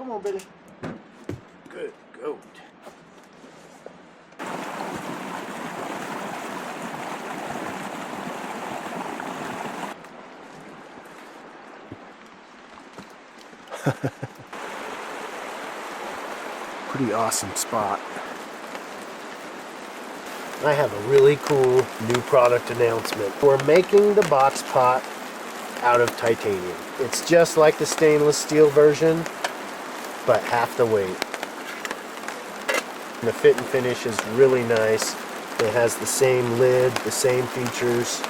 Come on, Billy. Good goat. Pretty awesome spot. I have a really cool new product announcement. We're making the box pot out of titanium. It's just like the stainless steel version, but half the weight. The fit and finish is really nice. It has the same lid, the same features.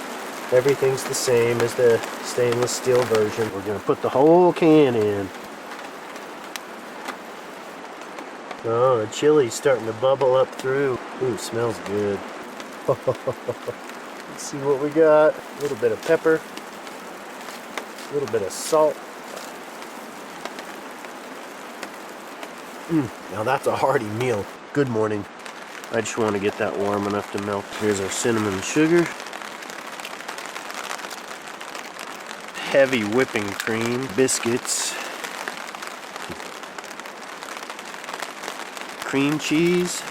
Everything's the same as the stainless steel version. We're going to put the whole can in. Oh, the chili's starting to bubble up through. Ooh, smells good. Let's see what we got. A little bit of pepper. A little bit of salt. Now that's a hearty meal. Good morning. I just want to get that warm enough to melt. Here's our cinnamon sugar. Heavy whipping cream. Biscuits. Cream cheese.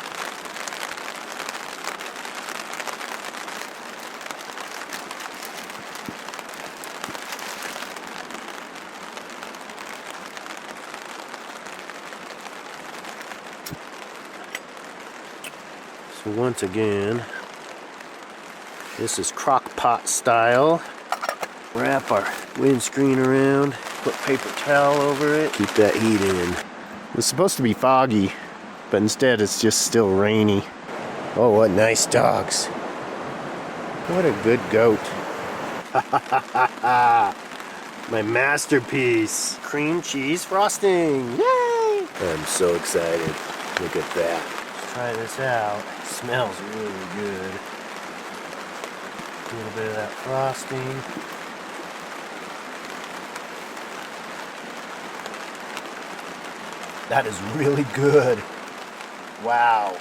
So once again, this is crock pot style. Wrap our windscreen around, put paper towel over it, keep that heat in. It was supposed to be foggy, but instead it's just still rainy. Oh, what nice dogs. What a good goat. My masterpiece. Cream cheese frosting. Yay! I'm so excited. Look at that. Let's try this out. It smells really good. A little bit of that frosting. That is really good. Wow.